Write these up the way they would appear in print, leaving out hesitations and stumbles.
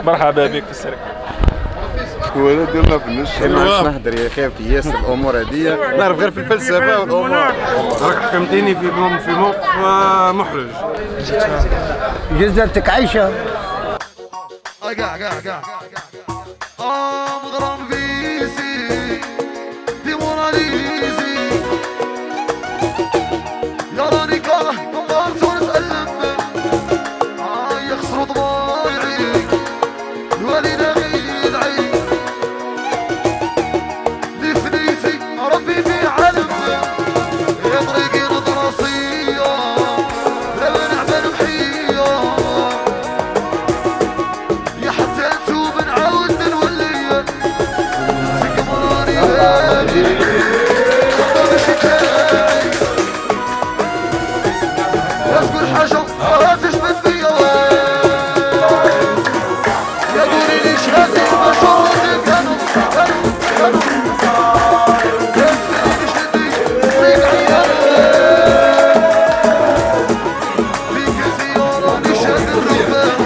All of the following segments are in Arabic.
مرحبا بك في السرك. ولا ديرنا في النش ما عادش نهدر يا خايف ياسر الامور هذيا، نعرف غير في الفلسفه والامور. راك حكمتيني في موقف محرج. جزرتك عايشه. مغرم بيسي في موناليزي يا راني كاره مبارس ونسألم يخسروا ضمايعي الوالدة غيد عين لي فنيسي ربي في علم يا طريقي نضراسية لا نعمل محية يا حسن توب نعاود نولي سكبراني كل حاجة تشبت فيا يا قولي لي شهادي مشهورتي كانوا يسمعني شدي ريق عيالي فيك زيارة نشهد الربان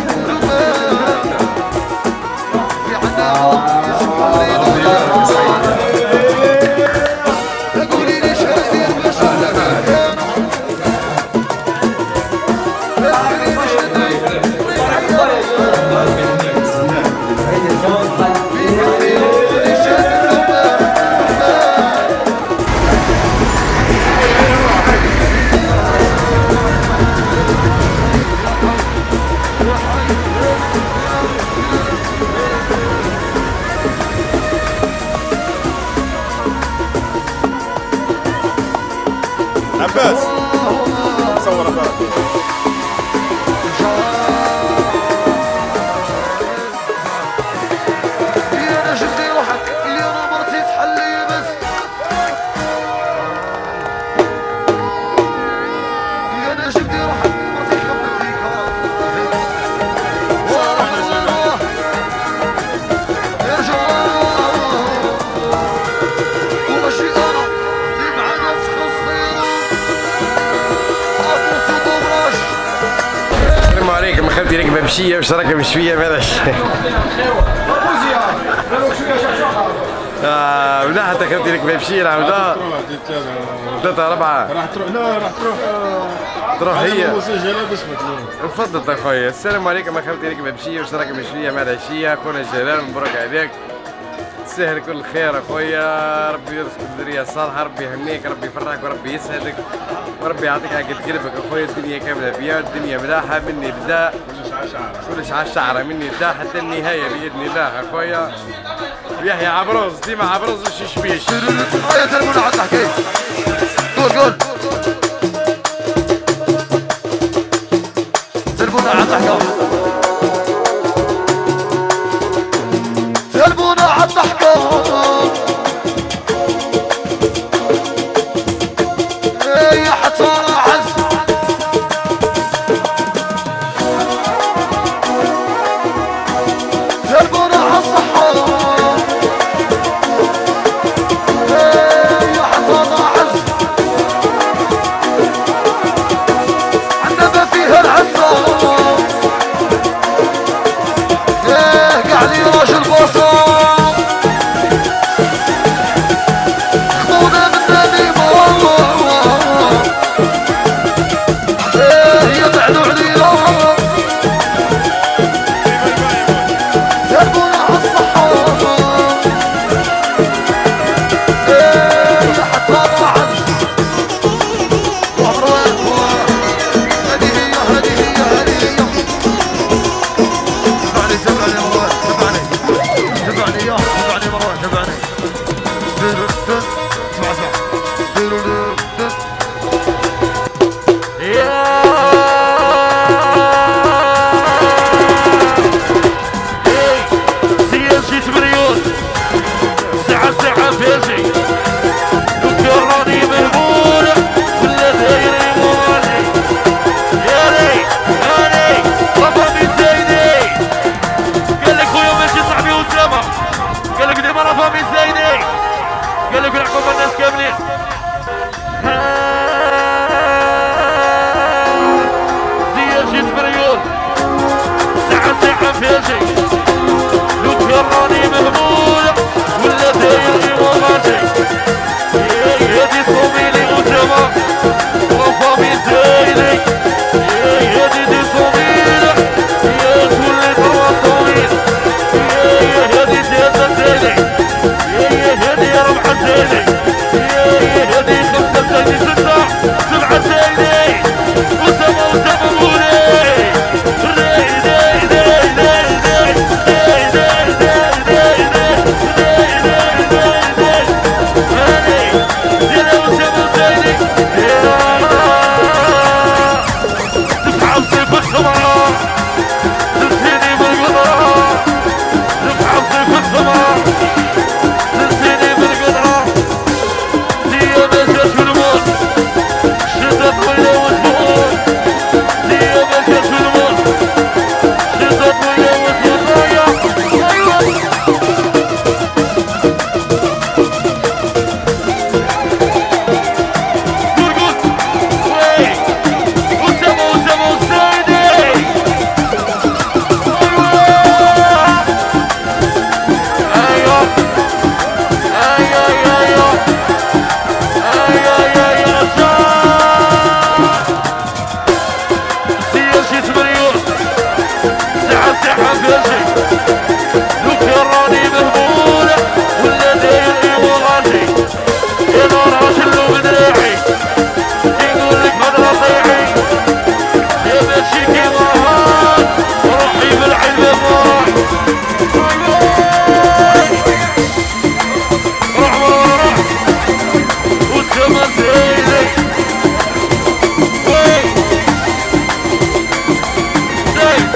في عناهم يسمعوني يا قولي لي شهادي مشهورتي عباس صور عباس. ما خلتي راكبه بشيه واش راكبه بشويه ماذاش. لا حتى خلتي راكبه بشيه العمدا 3 4 راح تروح. لا راح تروح هي مسجله باسمك. تفضل اخويا. السلام عليكم. ما خلتي راكبه بشيه واش راكبه بشويه ماذا شيه. اخونا جلال مبروك عليك، تسهل كل خير اخويا، ربي يرزقك الذريه الصالحه، ربي يهنيك، ربي يفرحك وربي يسعدك وربي يعطيك عقد قلبك اخويا. الدنيا كامله بيا والدنيا ملاحه مني بدا كلش على الشعره مني بدا حتى النهايه باذن الله اخويا. يحيى عبروز ديما عبروز وش يشبيش. يا سلمون على التحكي. قول سلمون على التحكي. سلمون على التحكي. يا حصان عز سلمون على الصحة. يا حصان عز عندما فيها العزة صحة بيجي ذكراني مهمولة ولا دايرني وغني إذا راجل وبدراعي يقول لك بدر طيعي يا ماشي كيما هاد روحي بالعلم فرح روح روح والزمن زيني وي زين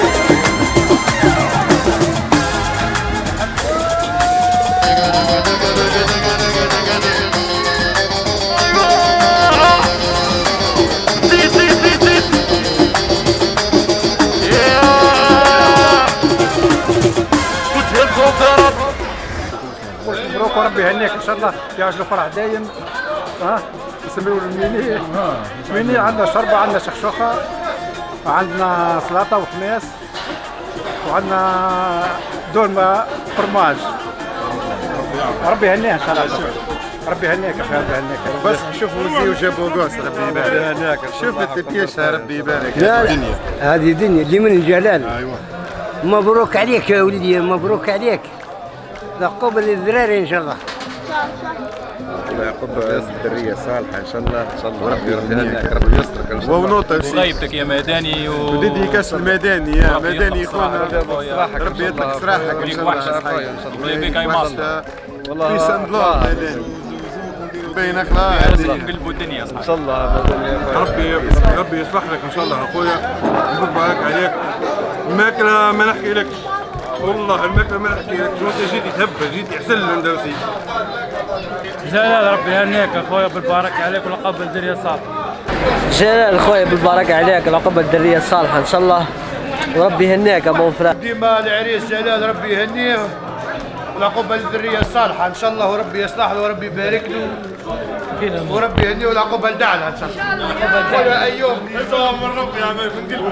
مبروك وربي يهنيك ان شاء الله يعجلوا فرح دايم. نسميوه الميني. ميني عندنا شربة، عندنا شخشوخة، وعندنا سلطة وخماس، وعندنا دولمة فرماج. ربي يهنيها ان شاء الله. ربي يهنيك يا اخي، ربي يهنيك. بس شوفوا زي وجابوا قوس ربي يبارك. شوف التبيشة ربي يبارك. الدنيا هذه دنيا اللي من الجلال. ايوه مبروك عليك يا ولدي، مبروك عليك. لقب للذراري ان شاء الله. يعقوب الدرية صالحة ان شاء الله. ان شاء الله وربي يهنيك ربي يسترك ان شاء الله. ونوطة وغيبتك يا ميداني وليدي كاس الميداني يا ميداني خونا ربي يطلق صراحك ان شاء الله. ويبيك اي مصر والله في سندلور ميداني بين اخلاق بالدنيا ان شاء الله. ربي يصلح لك ان شاء الله اخويا، يبارك عليك. الماكله ما نحكي لك، والله الماكله ما نحكي لك. شو انت جيت تهبل، جيت يحسن الاندلسي. جلال ربي يهنيك اخويا، بالبارك عليك ولقب الدريه الصالحه. جلال اخويا بالبركه عليك، لقب الدريه الصالحه ان شاء الله، وربي يهنيك ابو فراس. ديما العريس جلال ربي يهنيه ولقب الذريه الصالحه ان شاء الله، وربي يصلح له وربي يبارك له وربي يهنيه ولقب الدعلة ان شاء الله. خويا ايوب نظام الرب يا عمي،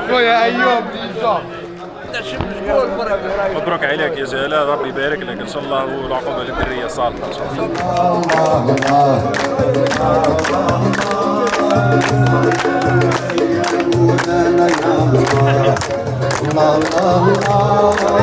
خويا ايوب نظام. مبروك عليك يا جلال، ربي يبارك لك ان شاء الله والعقوبه للذريه الصالحه ان شاء الله. الله